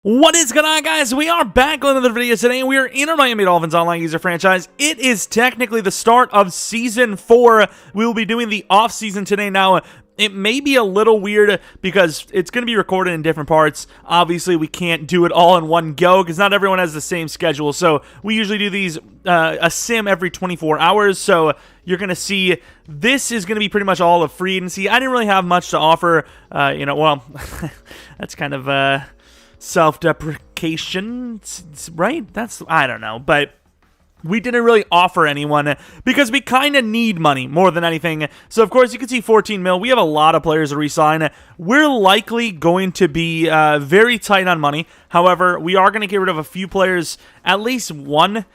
What is going on, guys? We are back with another video today, and we are in our Miami Dolphins online user franchise. It is technically the start of Season 4. We will be doing the off-season today. Now, it may be a little weird because it's going to be recorded in different parts. Obviously, we can't do it all in one go because not everyone has the same schedule. So we usually do these a sim every 24 hours. So you're going to see this is going to be pretty much all of free agency. I didn't really have much to offer. Well, that's kind of self-deprecation, right? I don't know, but we didn't really offer anyone because we kind of need money more than anything. So, of course, you can see 14 mil. We have a lot of players to re-sign. We're likely going to be very tight on money. However, we are going to get rid of a few players, at least one,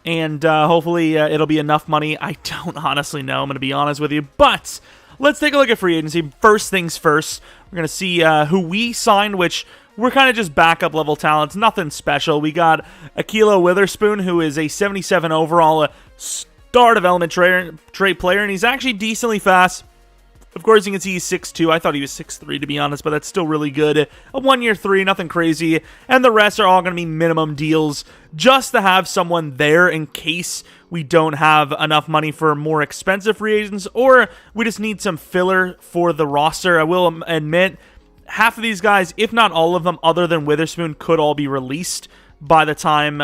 and hopefully it'll be enough money. I don't honestly know. I'm going to be honest with you, but let's take a look at free agency. First things first, we're going to see who we signed, which we're kind of just backup level talents, nothing special. We got Akilo Witherspoon, who is a 77 overall star development trait player, and he's actually decently fast. Of course, you can see he's 6'2". I thought he was 6'3", to be honest, but that's still really good. A 1-year 3, nothing crazy. And the rest are all going to be minimum deals just to have someone there in case we don't have enough money for more expensive free agents, or we just need some filler for the roster. I will admit, half of these guys, if not all of them, other than Witherspoon, could all be released by the time,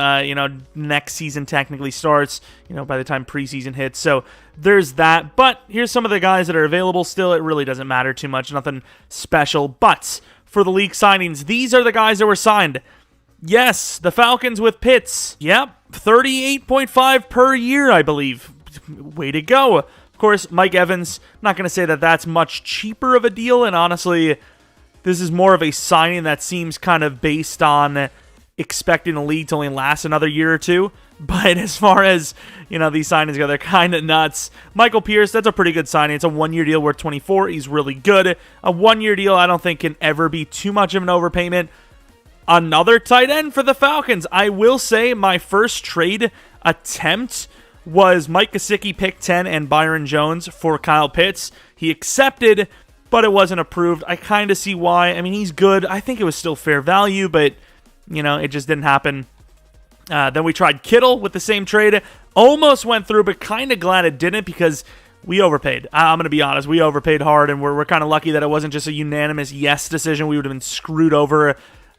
next season technically starts, by the time preseason hits. So there's that. But here's some of the guys that are available still. It really doesn't matter too much. Nothing special. But for the league signings, these are the guys that were signed. Yes, the Falcons with Pitts. Yep, 38.5 per year, I believe. Way to go. Of course, Mike Evans. I'm not going to say that that's much cheaper of a deal, and honestly, this is more of a signing that seems kind of based on expecting the league to only last another year or two. But as far as, these signings go, they're kind of nuts. Michael Pierce, that's a pretty good signing. It's a 1-year deal worth 24. He's really good. A 1-year deal I don't think can ever be too much of an overpayment. Another tight end for the Falcons. I will say my first trade attempt was Mike Gesicki, pick 10, and Byron Jones for Kyle Pitts. He accepted, but it wasn't approved. I kind of see why. I mean, he's good. I think it was still fair value, but, it just didn't happen. Then we tried Kittle with the same trade. Almost went through, but kind of glad it didn't because we overpaid. I'm going to be honest. We overpaid hard, and we're kind of lucky that it wasn't just a unanimous yes decision. We would have been screwed over.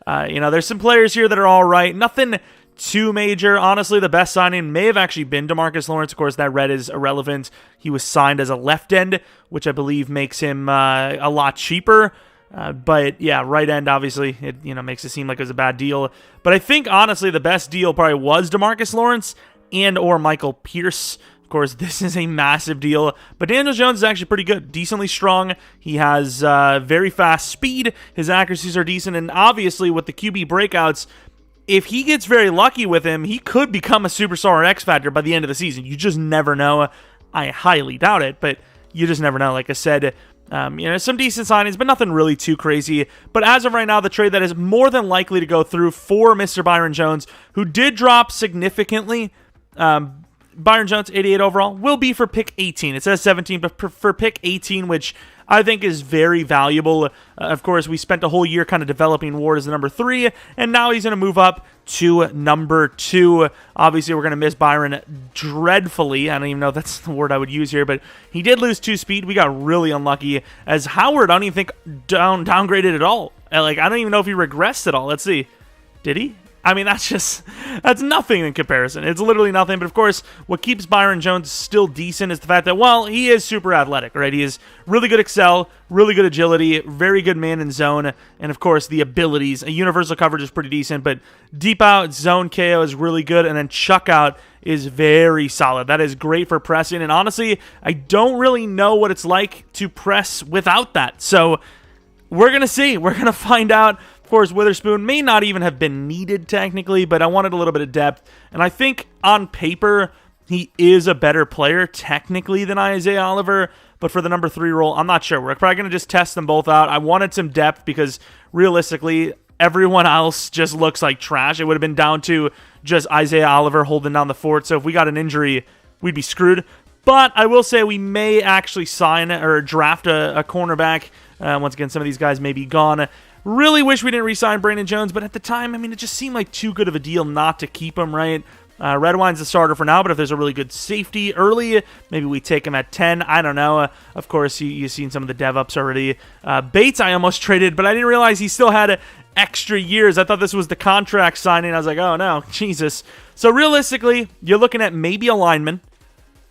There's some players here that are all right. Nothing too major. Honestly, the best signing may have actually been DeMarcus Lawrence. Of course, that red is irrelevant. He was signed as a left end, which I believe makes him a lot cheaper. But yeah, right end, obviously, it makes it seem like it was a bad deal. But I think, honestly, the best deal probably was DeMarcus Lawrence and or Michael Pierce. Of course, this is a massive deal. But Daniel Jones is actually pretty good, decently strong. He has very fast speed. His accuracies are decent. And obviously, with the QB breakouts, if he gets very lucky with him, he could become a superstar or X Factor by the end of the season. You just never know. I highly doubt it, but you just never know. Like I said, some decent signings, but nothing really too crazy. But as of right now, the trade that is more than likely to go through for Mr. Byron Jones, who did drop significantly. Byron Jones, 88 overall, will be for pick 18. It says 17, but for pick 18, which I think is very valuable. Of course, we spent a whole year kind of developing Ward as the number 3, and now he's going to move up to number 2. Obviously, we're going to miss Byron dreadfully. I don't even know if that's the word I would use here, but he did lose 2 speed. We got really unlucky, as Howard, I don't even think downgraded at all. I don't even know if he regressed at all. Let's see. Did he? I mean, that's nothing in comparison. It's literally nothing. But of course, what keeps Byron Jones still decent is the fact that, well, he is super athletic, right? He is really good excel, really good agility, very good man in zone, and of course, the abilities. A universal coverage is pretty decent, but deep out, zone KO is really good, and then chuck out is very solid. That is great for pressing, and honestly, I don't really know what it's like to press without that. So we're going to see. We're going to find out. Of course, Witherspoon may not even have been needed technically, but I wanted a little bit of depth. And I think on paper, he is a better player technically than Isaiah Oliver. But for the number 3 role, I'm not sure. We're probably going to just test them both out. I wanted some depth because realistically, everyone else just looks like trash. It would have been down to just Isaiah Oliver holding down the fort. So if we got an injury, we'd be screwed. But I will say we may actually sign or draft a cornerback. Once again, some of these guys may be gone. Really wish we didn't re-sign Byron Jones, but at the time, I mean, it just seemed like too good of a deal not to keep him, right? Redwine's the starter for now, but if there's a really good safety early, maybe we take him at 10. I don't know. Of course, you've seen some of the dev-ups already. Bates, I almost traded, but I didn't realize he still had extra years. I thought this was the contract signing. I was like, oh, no, Jesus. So realistically, you're looking at maybe a lineman,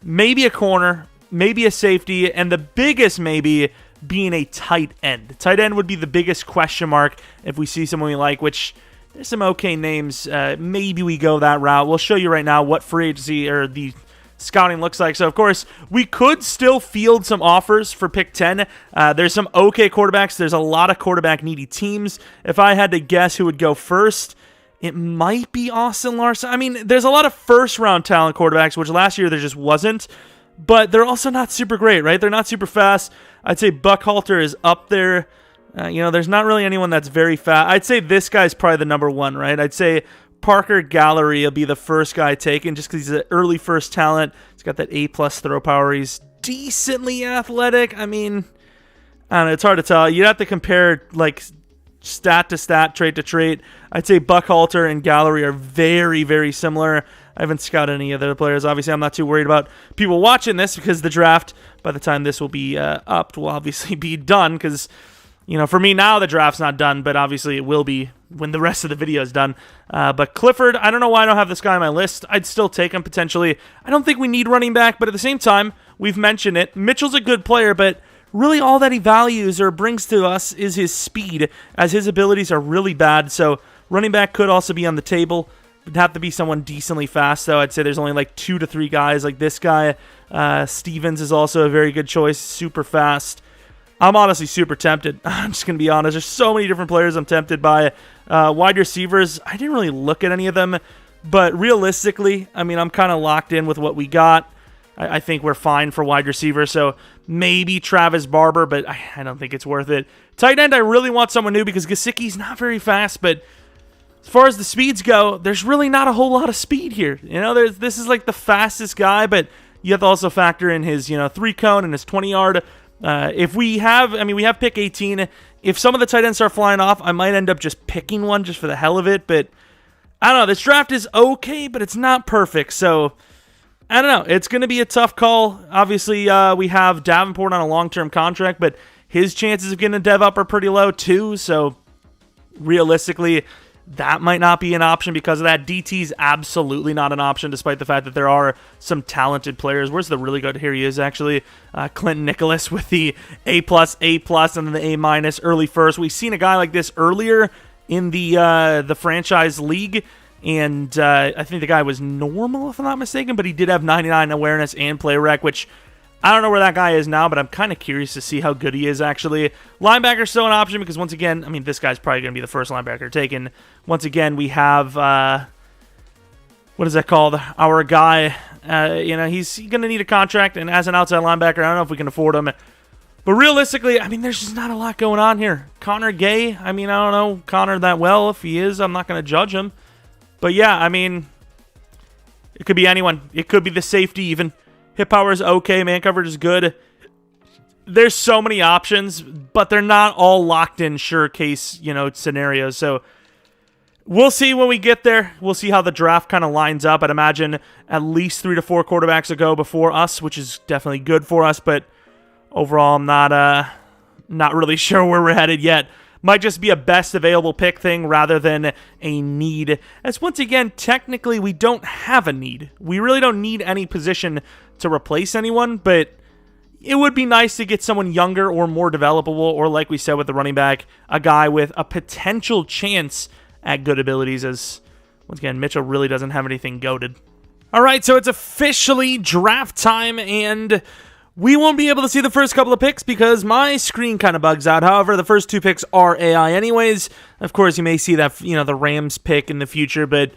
maybe a corner, maybe a safety, and the biggest maybe being a tight end. Tight end would be the biggest question mark if we see someone we like, which... There's some okay names. Maybe we go that route. We'll show you right now what free agency or the scouting looks like. So, of course, we could still field some offers for pick 10. There's some okay quarterbacks. There's a lot of quarterback-needy teams. If I had to guess who would go first, it might be Austin Larson. I mean, there's a lot of first-round talent quarterbacks, which last year there just wasn't. But they're also not super great, right? They're not super fast. I'd say Buckhalter is up there. There's not really anyone that's very fast. I'd say this guy's probably the number one, right? I'd say Parker Gallery will be the first guy taken just because he's an early first talent. He's got that A-plus throw power. He's decently athletic. I mean, I don't know. It's hard to tell. You'd have to compare, like, stat to stat, trait to trait. I'd say Buckhalter and Gallery are very, very similar. I haven't scouted any of the players. Obviously, I'm not too worried about people watching this because the draft, by the time this will be up, will obviously be done because... for me now, the draft's not done, but obviously it will be when the rest of the video is done. But Clifford, I don't know why I don't have this guy on my list. I'd still take him potentially. I don't think we need running back, but at the same time, we've mentioned it. Mitchell's a good player, but really all that he values or brings to us is his speed, as his abilities are really bad. So running back could also be on the table. It'd have to be someone decently fast, though. I'd say there's only like 2 to 3 guys like this guy. Stevens is also a very good choice, super fast. I'm honestly super tempted. I'm just going to be honest. There's so many different players I'm tempted by. Wide receivers, I didn't really look at any of them. But realistically, I mean, I'm kind of locked in with what we got. I think we're fine for wide receiver. So maybe Travis Barber, but I don't think it's worth it. Tight end, I really want someone new because Gesicki's not very fast. But as far as the speeds go, there's really not a whole lot of speed here. This is like the fastest guy, but you have to also factor in his 3-cone and his 20-yard. We have pick 18. If some of the tight ends start flying off, I might end up just picking one just for the hell of it. But I don't know. This draft is okay, but it's not perfect. So I don't know. It's going to be a tough call. Obviously, we have Davenport on a long-term contract, but his chances of getting a dev up are pretty low too. So realistically, that might not be an option because of that. DT's absolutely not an option, despite the fact that there are some talented players. Where's the really good? Here he is, actually. Clint Nicholas with the A+, and then the A- early first. We've seen a guy like this earlier in the franchise league, and I think the guy was normal, if I'm not mistaken, but he did have 99 awareness and play rec, which... I don't know where that guy is now, but I'm kind of curious to see how good he is, actually. Linebacker's still an option because, once again, I mean, this guy's probably going to be the first linebacker taken. Once again, we have, what is that called? Our guy, he's going to need a contract, and as an outside linebacker, I don't know if we can afford him. But realistically, I mean, there's just not a lot going on here. Connor Gay, I mean, I don't know Connor that well. If he is, I'm not going to judge him. But, yeah, I mean, it could be anyone. It could be the safety, even. Hit power is okay. Man coverage is good. There's so many options, but they're not all locked in sure case, scenarios. So we'll see when we get there. We'll see how the draft kind of lines up. I'd imagine at least 3 to 4 quarterbacks will go before us, which is definitely good for us. But overall, I'm not really sure where we're headed yet. Might just be a best available pick thing rather than a need. As once again, technically, we don't have a need. We really don't need any position to replace anyone, but it would be nice to get someone younger or more developable, or like we said with the running back, a guy with a potential chance at good abilities, as once again, Mitchell really doesn't have anything goated. All right, so it's officially draft time, and we won't be able to see the first couple of picks because my screen kind of bugs out. However, the first 2 picks are AI anyways. Of course, you may see that, the Rams pick in the future, but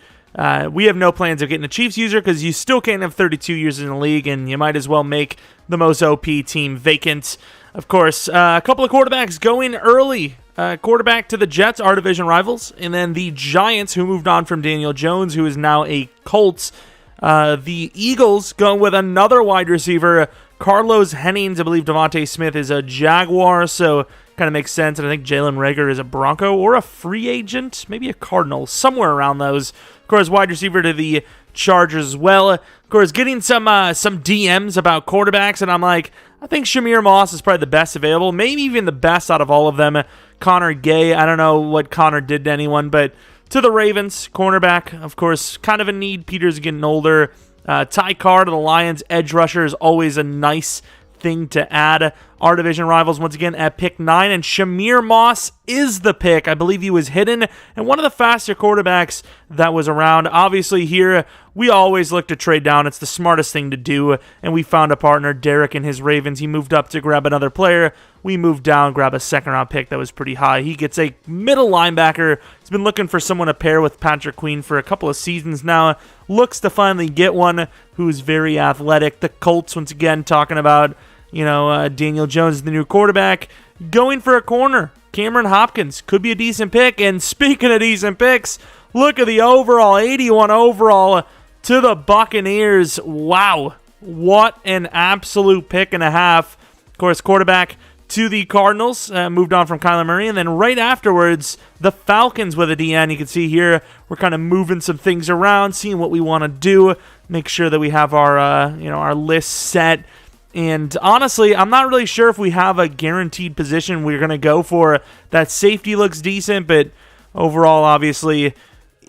we have no plans of getting a Chiefs user because you still can't have 32 users in the league, and you might as well make the most OP team vacant. Of course, a couple of quarterbacks going early. Quarterback to the Jets, our division rivals, and then the Giants, who moved on from Daniel Jones, who is now a Colts. The Eagles going with another wide receiver Carlos Hennings, I believe Devontae Smith is a Jaguar, so kind of makes sense. And I think Jalen Reagor is a Bronco or a free agent, maybe a Cardinal, somewhere around those. Of course, wide receiver to the Chargers as well. Of course, getting some DMs about quarterbacks, and I'm like, I think Shamir Moss is probably the best available, maybe even the best out of all of them. Connor Gay, I don't know what Connor did to anyone, but to the Ravens, cornerback, of course, kind of a need. Peters getting older. Ty Carr to the Lions, edge rusher is always a nice thing to add. Our division rivals once again at pick 9, and Shamir Moss is the pick. I believe he was hidden and one of the faster quarterbacks that was around. Obviously here, we always look to trade down. It's the smartest thing to do, and we found a partner, Derek and his Ravens. He moved up to grab another player. We moved down, grab a second-round pick that was pretty high. He gets a middle linebacker. He's been looking for someone to pair with Patrick Queen for a couple of seasons now. Looks to finally get one who's very athletic. The Colts, once again, talking about, Daniel Jones is the new quarterback. Going for a corner. Cameron Hopkins could be a decent pick. And speaking of decent picks, look at the overall, 81 overall to the Buccaneers. Wow. What an absolute pick and a half. Of course, quarterback to the Cardinals, moved on from Kyler Murray, and then right afterwards, the Falcons with a DN. You can see here, we're kind of moving some things around, seeing what we want to do, make sure that we have our, our list set. And honestly, I'm not really sure if we have a guaranteed position we're going to go for. That safety looks decent, but overall, obviously,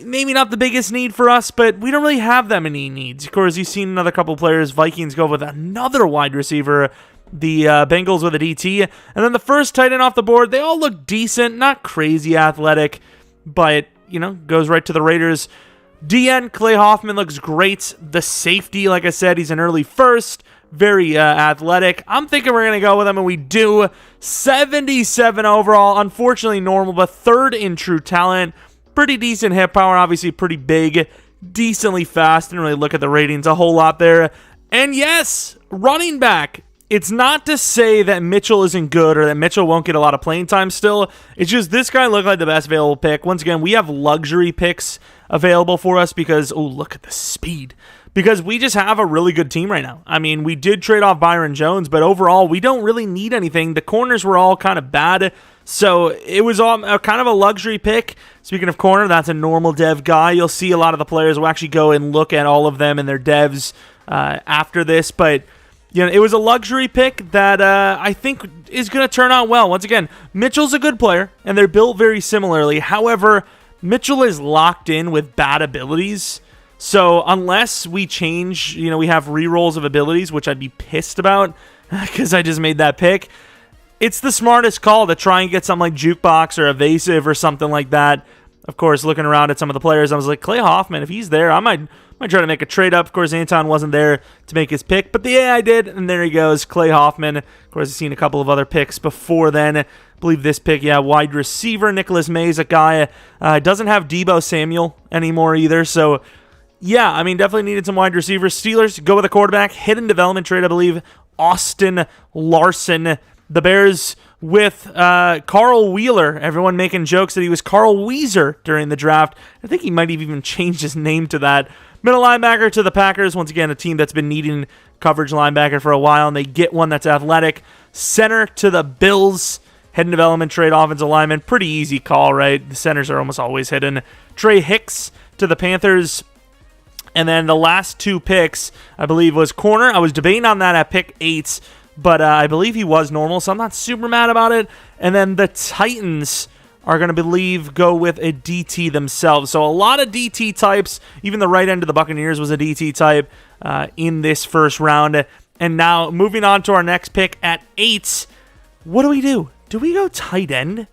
maybe not the biggest need for us, but we don't really have that many needs. Of course, you've seen another couple players. Vikings go with another wide receiver. The Bengals with a DT. And then the first tight end off the board, they all look decent, not crazy athletic, but, goes right to the Raiders. DN, Clay Hoffman looks great. The safety, like I said, he's an early first, very athletic. I'm thinking we're going to go with him, and we do. 77 overall, unfortunately normal, but third in true talent. Pretty decent hip power, obviously pretty big, decently fast. Didn't really look at the ratings a whole lot there. And yes, running back. It's not to say that Mitchell isn't good or that Mitchell won't get a lot of playing time still. It's just this guy looked like the best available pick. Once again, we have luxury picks available for us because, look at the speed. Because we just have a really good team right now. I mean, we did trade off Byron Jones, but overall, we don't really need anything. The corners were all kind of bad, so it was all kind of a luxury pick. Speaking of corner, that's a normal dev guy. You'll see a lot of the players will actually go and look at all of them and their devs after this, but it was a luxury pick that I think is going to turn out well. Once again, Mitchell's a good player, and they're built very similarly. However, Mitchell is locked in with bad abilities. So unless we change, we have rerolls of abilities, which I'd be pissed about because I just made that pick. It's the smartest call to try and get something like Jukebox or Evasive or something like that. Of course, looking around at some of the players, I was like, Clay Hoffman, if he's there, I might try to make a trade up. Of course, Anton wasn't there to make his pick, but the AI did, and there he goes, Clay Hoffman. Of course, I've seen a couple of other picks before then. I believe this pick, wide receiver, Nicholas Mays, a guy, doesn't have Deebo Samuel anymore either, so definitely needed some wide receivers. Steelers go with a quarterback, hidden development trade, I believe, Austin Larson. The Bears with Carl Wheeler. Everyone making jokes that he was Carl Weezer during the draft. I think he might have even changed his name to that. Middle linebacker to the Packers. Once again, a team that's been needing coverage linebacker for a while, and they get one that's athletic. Center to the Bills. Hidden development trade, offensive lineman. Pretty easy call, right? The centers are almost always hidden. Trey Hicks to the Panthers. And then the last two picks, I believe, was corner. I was debating on that at pick 8, but I believe he was normal, so I'm not super mad about it. And then the Titans are going to go with a DT themselves. So a lot of DT types. Even the right end of the Buccaneers was a DT type in this first round. And now moving on to our next pick at 8. What do? Do we go tight end?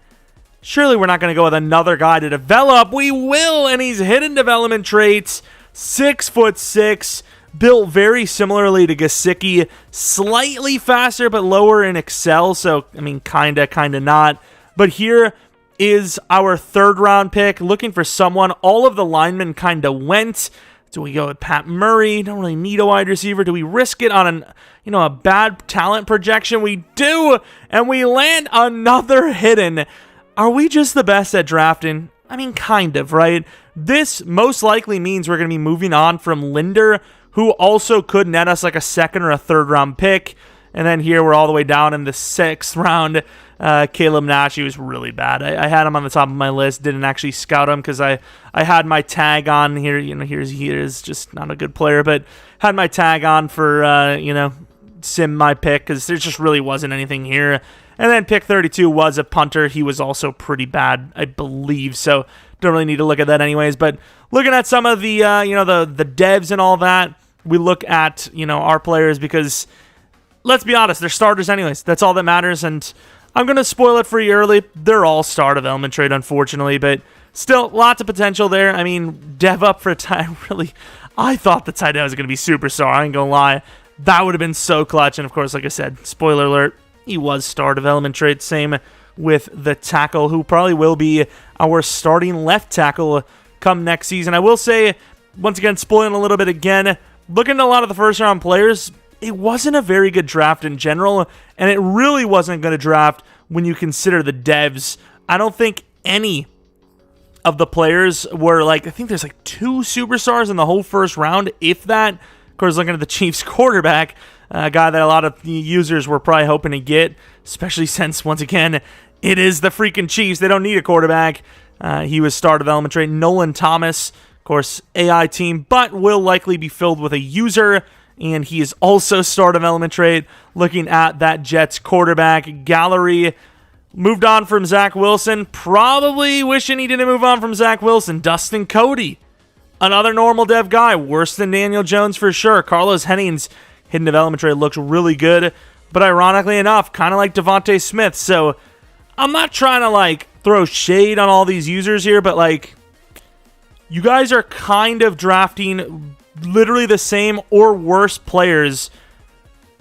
Surely we're not going to go with another guy to develop. We will, and he's hidden development traits. 6'6", built very similarly to Gesicki, slightly faster but lower in Excel, so, kinda not. But here is our third round pick, looking for someone. All of the linemen kinda went. Do we go with Pat Murray? Don't really need a wide receiver. Do we risk it on a bad talent projection? We do, and we land another hidden. Are we just the best at drafting? Kind of, right? This most likely means we're going to be moving on from Linder, who also could net us like a second or a third round pick. And then here we're all the way down in the 6th round. Caleb Nash, he was really bad. I had him on the top of my list, didn't actually scout him because I had my tag on here. He is just not a good player, but had my tag on for, sim my pick because there just really wasn't anything here. And then pick 32 was a punter. He was also pretty bad, I believe, so don't really need to look at that anyways. But looking at some of the, the devs and all that, we look at, our players because, let's be honest, they're starters anyways. That's all that matters, and I'm going to spoil it for you early. They're all star development trade, unfortunately, but still, lots of potential there. I mean, dev up for a time, really, I thought the tight end was going to be superstar, I ain't going to lie. That would have been so clutch, and of course, like I said, spoiler alert, he was star development trade. Same with the tackle, who probably will be our starting left tackle come next season. I will say, once again, spoiling a little bit again, looking at a lot of the first-round players, it wasn't a very good draft in general, and it really wasn't going to draft when you consider the devs. I don't think any of the players were I think there's 2 superstars in the whole first round, if that. Of course, looking at the Chiefs quarterback, a guy that a lot of users were probably hoping to get, especially since, once again, it is the freaking Chiefs. They don't need a quarterback. He was star development trade. Nolan Thomas, of course, AI team, but will likely be filled with a user, and he is also star development trade. Looking at that Jets quarterback gallery, moved on from Zach Wilson. Probably wishing he didn't move on from Zach Wilson. Dustin Cody, another normal dev guy, worse than Daniel Jones for sure. Carlos Hennings, hidden development trade, looks really good, but ironically enough, kind of like Devontae Smith. So I'm not trying to throw shade on all these users here, but you guys are kind of drafting literally the same or worse players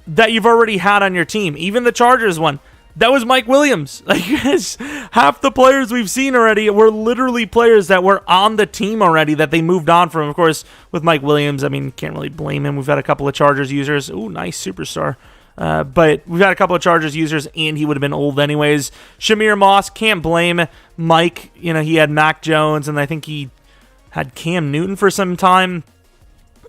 that you've already had on your team. Even the Chargers one, that was Mike Williams. Half the players we've seen already were literally players that were on the team already that they moved on from. Of course, with Mike Williams, I mean, can't really blame him. We've had a couple of Chargers users. Ooh, nice superstar. But we've had a couple of Chargers users, and he would have been old anyways. Shamir Moss, can't blame Mike. He had Mac Jones, and I think he had Cam Newton for some time.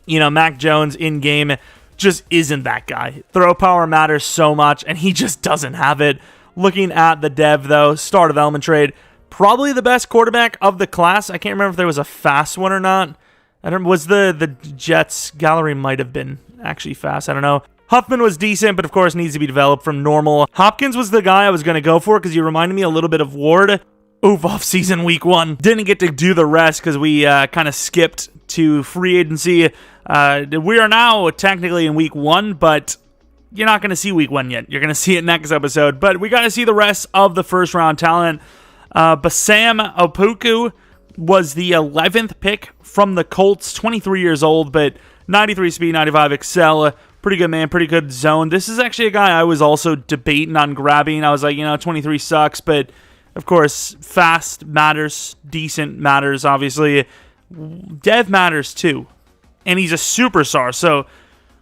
Mac Jones in-game just isn't that guy. Throw power matters so much, and he just doesn't have it. Looking at the dev, though, star development trade, probably the best quarterback of the class. I can't remember if there was a fast one or not. Was the Jets gallery might have been actually fast. I don't know. Hoffman was decent, but of course needs to be developed from normal. Hopkins was the guy I was going to go for because he reminded me a little bit of Ward. Oof, off-season week 1. Didn't get to do the rest because we kind of skipped to free agency. We are now technically in week 1, but you're not going to see week 1 yet. You're going to see it next episode. But we got to see the rest of the first-round talent. Basam Opoku was the 11th pick from the Colts, 23 years old, but 93 speed, 95 excel. Pretty good, man. Pretty good zone. This is actually a guy I was also debating on grabbing. I was like, 23 sucks, but of course, fast matters, decent matters, obviously. Dev matters too. And he's a superstar. So,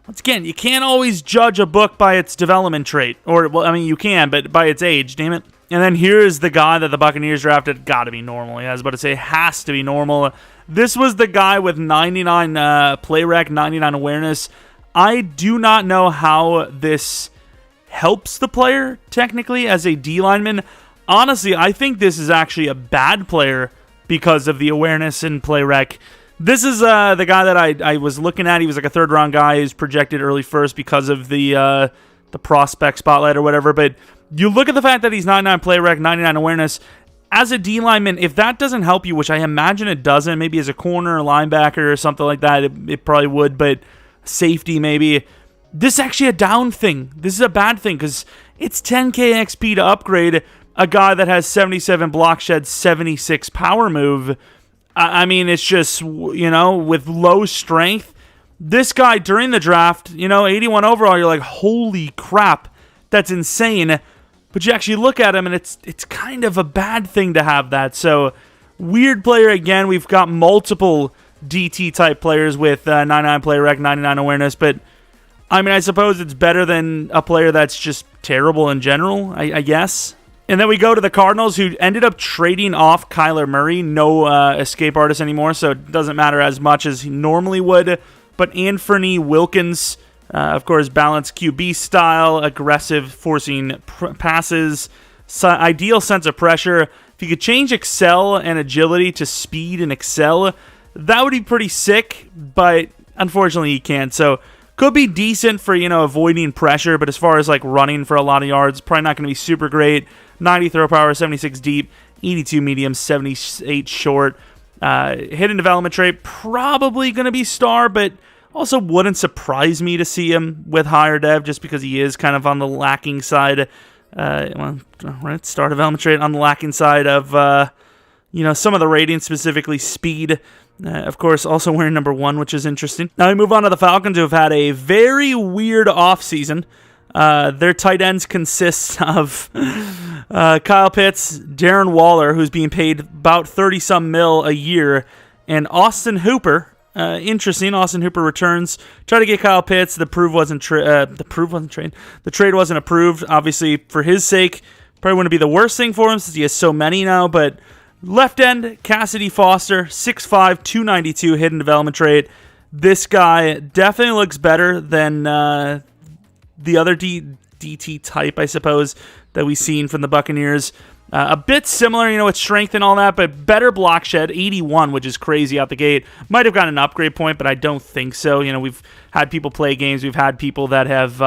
once again, you can't always judge a book by its development trait. You can, but by its age, damn it. And then here's the guy that the Buccaneers drafted. Gotta be normal. I was about to say, has to be normal. This was the guy with 99 play rec, 99 awareness. I do not know how this helps the player, technically, as a D lineman. Honestly, I think this is actually a bad player because of the awareness and play rec. This is the guy that I was looking at. He was like a third-round guy who's projected early first because of the prospect spotlight or whatever. But you look at the fact that he's 99 play rec, 99 awareness. As a D lineman, if that doesn't help you, which I imagine it doesn't, maybe as a corner or linebacker or something like that, it probably would, but safety maybe. This is actually a down thing. This is a bad thing because it's 10k XP to upgrade a guy that has 77 block shed, 76 power move. I mean, it's just, with low strength. This guy during the draft, 81 overall, you're like, holy crap, that's insane. But you actually look at him, and it's kind of a bad thing to have that. So, weird player again. We've got multiple DT-type players with 99 play rec, 99 awareness. But, I mean, I suppose it's better than a player that's just terrible in general, I guess. And then we go to the Cardinals, who ended up trading off Kyler Murray. No escape artist anymore, so it doesn't matter as much as he normally would. But Anthony Wilkins, of course, balanced QB style, aggressive, forcing passes, ideal sense of pressure. If you could change excel and agility to speed and excel, that would be pretty sick, but unfortunately he can't. So could be decent for, avoiding pressure, but as far as like running for a lot of yards, probably not going to be super great. 90 throw power, 76 deep, 82 medium, 78 short. Hidden development trait, probably going to be star, but also wouldn't surprise me to see him with higher dev just because he is kind of on the lacking side. Star development trait on the lacking side of, some of the ratings, specifically speed. Of course, also wearing number 1, which is interesting. Now we move on to the Falcons, who have had a very weird offseason. Their tight ends consist of Kyle Pitts, Darren Waller, who's being paid about 30-some mil a year, and Austin Hooper. Interesting. Austin Hooper returns. Try to get Kyle Pitts. The trade wasn't approved. Obviously, for his sake, probably wouldn't be the worst thing for him since he has so many now, but left end, Cassidy Foster, 6'5", 292, hidden development trait. This guy definitely looks better than the other DT type, I suppose, that we've seen from the Buccaneers. A bit similar, with strength and all that, but better block shed, 81, which is crazy out the gate. Might have gotten an upgrade point, but I don't think so. We've had people play games. We've had people that have,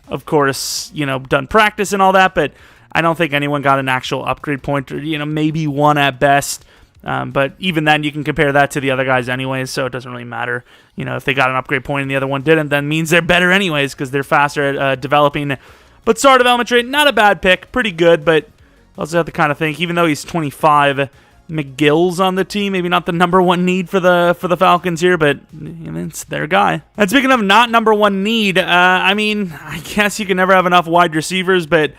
of course, done practice and all that, but I don't think anyone got an actual upgrade point, or, maybe one at best. But even then, you can compare that to the other guys anyways, so it doesn't really matter. If they got an upgrade point and the other one didn't, then means they're better anyways because they're faster at developing. But star development trait, not a bad pick, pretty good, but also have to kind of think, even though he's 25, McGill's on the team, maybe not the number 1 need for the Falcons here, but it's their guy. And speaking of not number 1 need, I guess you can never have enough wide receivers, but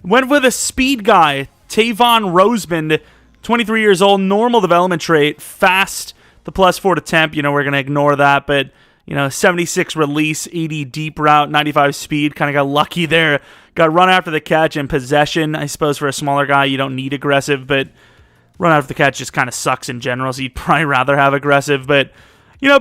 went with a speed guy, Tavon Rosemond, 23 years old, normal development trait, fast, the +4 to temp, we're going to ignore that, but 76 release, 80 deep route, 95 speed, kind of got lucky there. Got run after the catch and possession. I suppose for a smaller guy, you don't need aggressive, but run after the catch just kind of sucks in general, so you'd probably rather have aggressive, but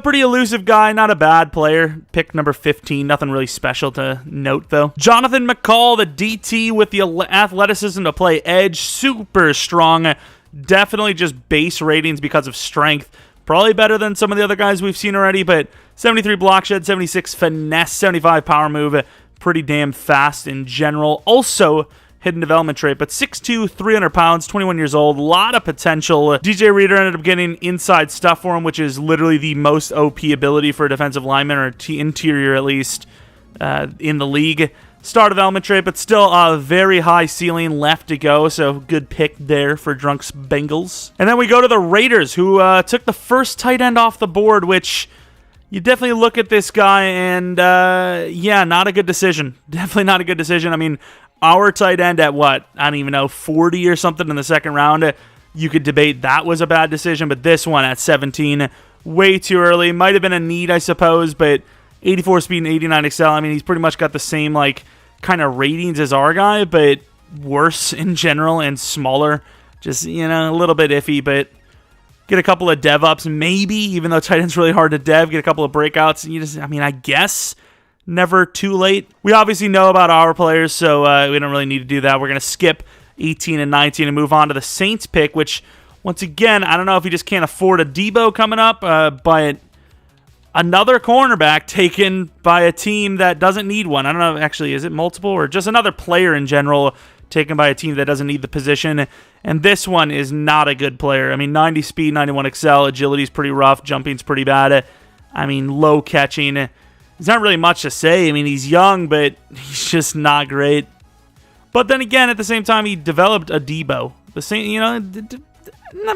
pretty elusive guy, not a bad player. Pick number 15, nothing really special to note, though. Jonathan McCall, the DT with the athleticism to play edge, super strong. Definitely just base ratings because of strength. Probably better than some of the other guys we've seen already, but 73 block shed, 76 finesse, 75 power move. Pretty damn fast in general. Also, hidden development trait, but 6'2", 300 pounds, 21 years old, a lot of potential. DJ Reader ended up getting inside stuff for him, which is literally the most OP ability for a defensive lineman, or interior at least, in the league. Star development trait, but still a very high ceiling left to go, so good pick there for Drunk's Bengals. And then we go to the Raiders, who took the first tight end off the board, which you definitely look at this guy and, not a good decision. Definitely not a good decision. Our tight end at what? I don't even know, 40 or something in the second round. You could debate that was a bad decision, but this one at 17, way too early. Might have been a need, I suppose, but 84 speed and 89 excel. He's pretty much got the same, kind of ratings as our guy, but worse in general and smaller. Just, a little bit iffy, but get a couple of dev ups, maybe, even though tight end's really hard to dev, get a couple of breakouts, and I guess never too late. We obviously know about our players, so we don't really need to do that. We're going to skip 18 and 19 and move on to the Saints pick, which, once again, I don't know if he just can't afford a Debo coming up, but another cornerback taken by a team that doesn't need one. I don't know, actually, is it multiple or just another player in general taken by a team that doesn't need the position? And this one is not a good player. 90 speed, 91 excel, agility's pretty rough, jumping's pretty bad. Low catching. There's not really much to say. He's young, but he's just not great. But then again, at the same time, he developed a Debo. The same,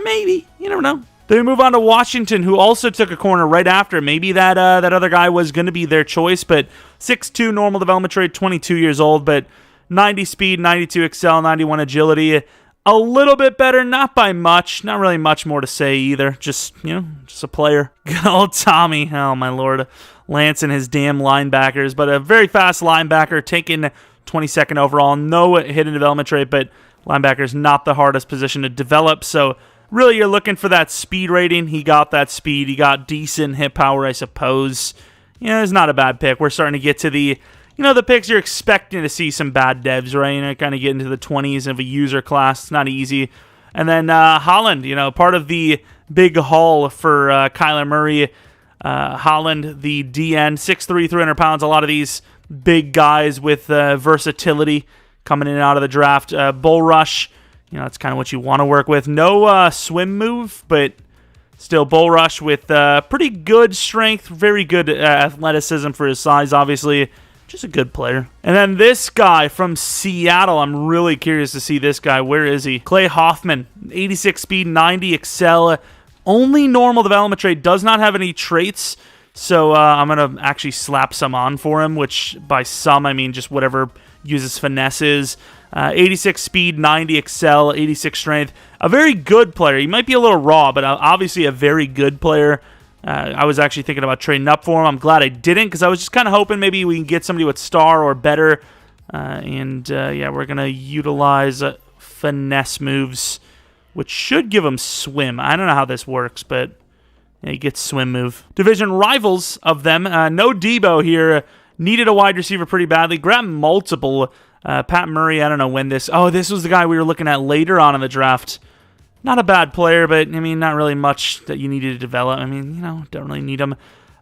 maybe. You never know. Then we move on to Washington, who also took a corner right after. Maybe that other guy was going to be their choice, but 6'2", normal development trait, 22 years old, but 90 speed, 92 excel, 91 agility. A little bit better, not by much. Not really much more to say either. Just a player. Good old Tommy. Oh, my Lord. Lance and his damn linebackers, but a very fast linebacker, taken 22nd overall. No hidden development trait, but linebacker's not the hardest position to develop, so really you're looking for that speed rating. He got that speed. He got decent hit power, I suppose. Yeah, it's not a bad pick. We're starting to get to the, the picks you're expecting to see some bad devs, right? Kind of get into the 20s of a user class. It's not easy. And then Holland, part of the big haul for Kyler Murray. Holland, the DN, 6'3", 300 pounds. A lot of these big guys with versatility coming in and out of the draft. Bull rush, that's kind of what you want to work with. No swim move, but still bull rush with pretty good strength, very good athleticism for his size, obviously. Just a good player. And then this guy from Seattle, I'm really curious to see this guy. Where is he? Clay Hoffman, 86 speed, 90 excel. Only normal development trait, does not have any traits. So I'm going to actually slap some on for him, which by some, I mean just whatever uses finesses. 86 speed, 90 excel, 86 strength. A very good player. He might be a little raw, but obviously a very good player. I was actually thinking about trading up for him. I'm glad I didn't, because I was just kind of hoping maybe we can get somebody with star or better. Yeah, we're going to utilize finesse moves, which should give him swim. I don't know how this works, but yeah, he gets swim move. Division rivals of them. No Debo here. Needed a wide receiver pretty badly. Grabbed multiple. Pat Murray, I don't know when this... Oh, this was the guy we were looking at later on in the draft. Not a bad player, but, not really much that you needed to develop. Don't really need him.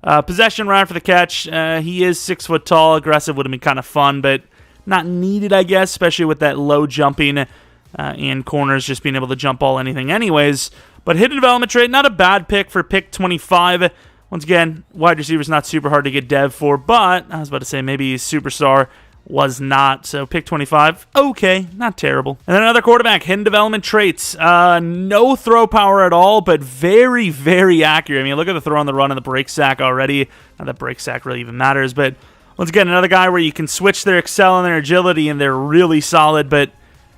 Possession right for the catch. He is 6 foot tall. Aggressive would have been kind of fun, but not needed, I guess, especially with that low jumping and corners just being able to jump all anything anyways. But hidden development trait, not a bad pick for pick 25. Once again, wide receiver's not super hard to get dev for, but I was about to say maybe he's superstar. Was not. So pick 25. Okay, not terrible. And then another quarterback, hidden development traits. No throw power at all, but very, very accurate. Look at the throw on the run and the break sack already. Not that break sack really even matters, but once again, another guy where you can switch their excel and their agility, and they're really solid, but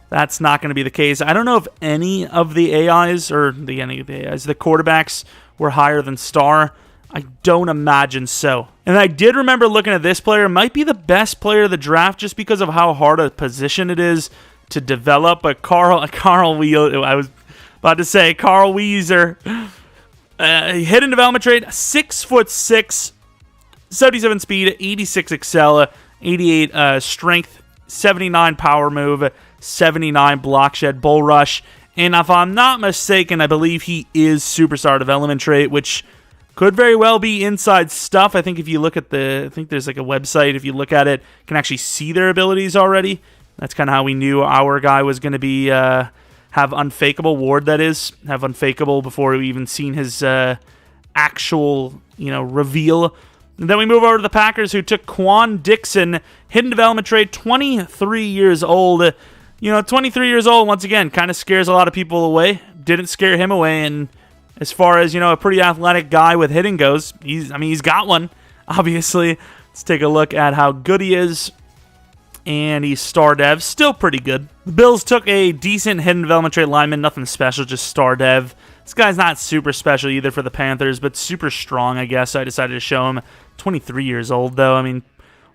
that's not going to be the case. I don't know if any of the AIs, or the quarterbacks were higher than star. I don't imagine so. And I did remember looking at this player. Might be the best player of the draft just because of how hard a position it is to develop. But Carl Wheeler, I was about to say Carl Weezer. Hidden development trait, 6'6", 77 speed, 86 excel, 88 strength, 79 power move, 79 block shed, bull rush. And if I'm not mistaken, I believe he is superstar development trait, which could very well be inside stuff. I think if you look at I think there's like a website, if you look at it, you can actually see their abilities already. That's kind of how we knew our guy was going to be, have unfakeable, Ward that is, have unfakeable before we even seen his actual, reveal. And then we move over to the Packers, who took Quan Dixon, hidden development trait, 23 years old. 23 years old, once again, kind of scares a lot of people away. Didn't scare him away, and as far as, a pretty athletic guy with hitting goes, he's got one, obviously. Let's take a look at how good he is. And he's star dev, still pretty good. The Bills took a decent hidden development trait lineman, nothing special, just star dev. This guy's not super special either for the Panthers, but super strong, I guess. I decided to show him. 23 years old, though.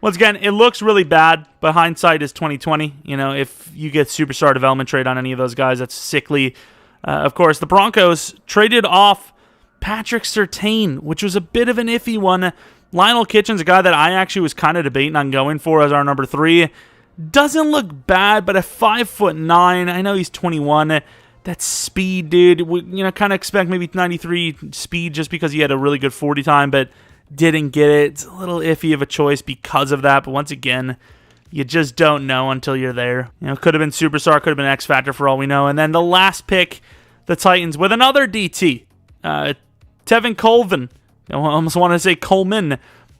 Once again, it looks really bad, but hindsight is 2020. If you get superstar development trait on any of those guys, that's sickly. Of course, the Broncos traded off Patrick Surtain, which was a bit of an iffy one. Lionel Kitchen's a guy that I actually was kind of debating on going for as our number 3. Doesn't look bad, but at 5'9", I know he's 21. That speed, dude, kind of expect maybe 93 speed just because he had a really good 40 time, but didn't get it. It's a little iffy of a choice because of that, but once again, you just don't know until you're there. Could have been superstar, could have been X Factor for all we know. And then the last pick, the Titans with another DT, Tevin Colvin. I almost want to say Coleman.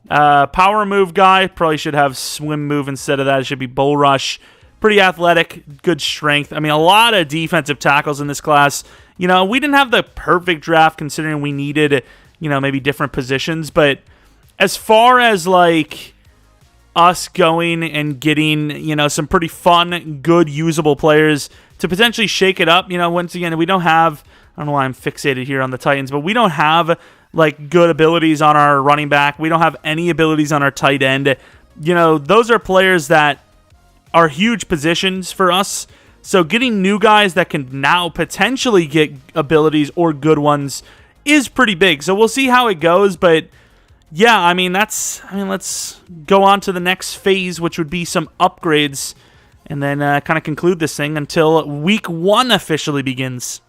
Power move guy. Probably should have swim move instead of that. It should be bull rush. Pretty athletic, good strength. A lot of defensive tackles in this class. We didn't have the perfect draft considering we needed, maybe different positions. But as far as us going and getting, some pretty fun, good, usable players to potentially shake it up. Once again, we don't have, I don't know why I'm fixated here on the Titans, but we don't have, good abilities on our running back. We don't have any abilities on our tight end. Those are players that are huge positions for us So getting new guys that can now potentially get abilities or good ones is pretty big. So we'll see how it goes, but yeah, let's go on to the next phase, which would be some upgrades, and then kind of conclude this thing until week 1 officially begins.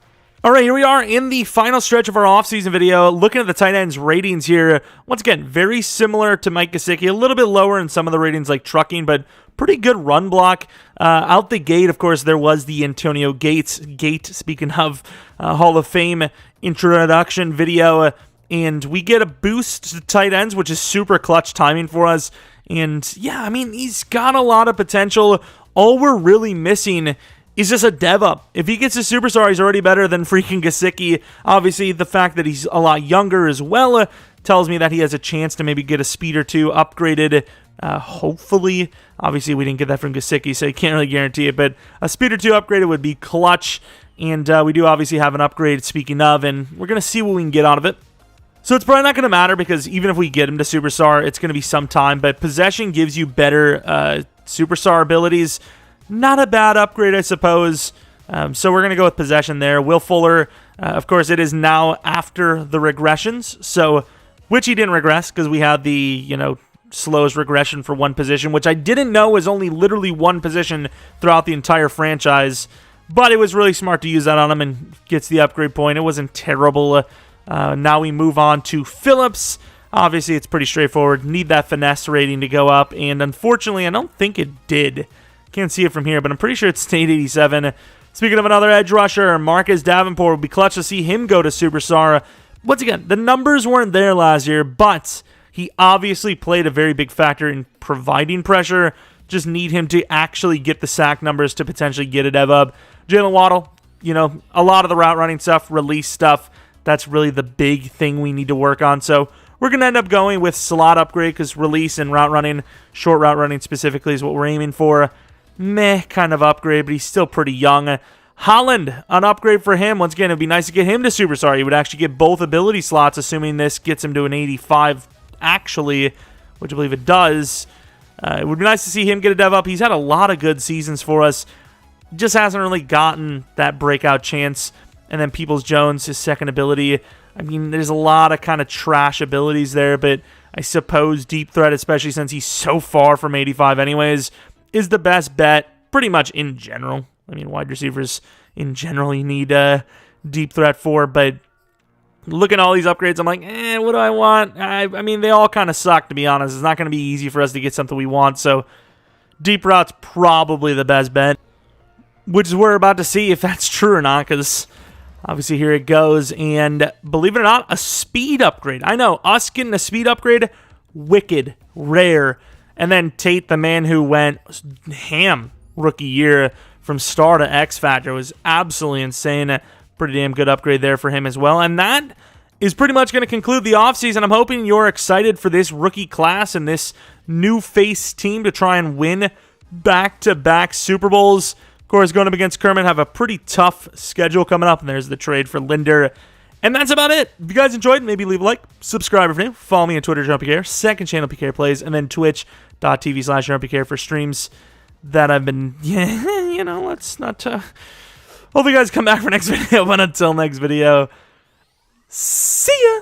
All right, here we are in the final stretch of our offseason video, looking at the tight ends ratings here. Once again, very similar to Mike Gesicki, a little bit lower in some of the ratings like trucking, but pretty good run block. Out the gate, of course, there was the Antonio Gates gate, speaking of Hall of Fame introduction video, and we get a boost to tight ends, which is super clutch timing for us. And yeah, he's got a lot of potential. All we're really missing is just a dev up. If he gets a superstar, he's already better than freaking Gesicki. Obviously, the fact that he's a lot younger as well tells me that he has a chance to maybe get a speed or two upgraded. Hopefully, obviously we didn't get that from Gesicki, so you can't really guarantee it, but a speed or two upgraded would be clutch. And we do obviously have an upgrade, speaking of, and we're going to see what we can get out of it. So it's probably not going to matter, because even if we get him to superstar, it's going to be some time, but possession gives you better superstar abilities. Not a bad upgrade, I suppose. So we're going to go with possession there. Will Fuller, of course, it is now after the regressions, so which he didn't regress, because we had the, slowest regression for one position, which I didn't know was only literally one position throughout the entire franchise, but it was really smart to use that on him and gets the upgrade point. It wasn't terrible. Now we move on to Phillips. Obviously, it's pretty straightforward. Need that finesse rating to go up, and unfortunately, I don't think it did. Can't see it from here, but I'm pretty sure it's stayed 87. Speaking of another edge rusher, Marcus Davenport would be clutch to see him go to superstar. Once again, the numbers weren't there last year, but he obviously played a very big factor in providing pressure. Just need him to actually get the sack numbers to potentially get a dev up. Jalen Waddle, a lot of the route running stuff, release stuff, that's really the big thing we need to work on. So we're going to end up going with slot upgrade, because release and route running, short route running specifically, is what we're aiming for. Meh kind of upgrade, but he's still pretty young. Holland, an upgrade for him. Once again, it would be nice to get him to superstar. He would actually get both ability slots, assuming this gets him to an 85 actually, which I believe it does. It would be nice to see him get a dev up. He's had a lot of good seasons for us. Just hasn't really gotten that breakout chance. And then Peoples-Jones, his second ability. There's a lot of kind of trash abilities there, but I suppose deep threat, especially since he's so far from 85 anyways, is the best bet pretty much in general. Wide receivers in general you need deep threat for, but looking at all these upgrades, I'm like, what do I want? They all kind of suck, to be honest. It's not going to be easy for us to get something we want, so deep route's probably the best bet, which is what we're about to see if that's true or not, because obviously here it goes, and believe it or not, a speed upgrade. I know, us getting a speed upgrade, wicked, rare. And then Tate, the man who went ham rookie year from star to X Factor, was absolutely insane. Pretty damn good upgrade there for him as well. And that is pretty much going to conclude the offseason. I'm hoping you're excited for this rookie class and this new face team to try and win back-to-back Super Bowls. Of course, going up against Kermit, have a pretty tough schedule coming up. And there's the trade for Linder. And that's about it. If you guys enjoyed, maybe leave a like, subscribe if you're new, follow me on Twitter, Jeromepkr, second channel, PK Plays, and then twitch.tv/Jeromepkr for streams that I've been, let's not, hope you guys come back for next video, but until next video, see ya!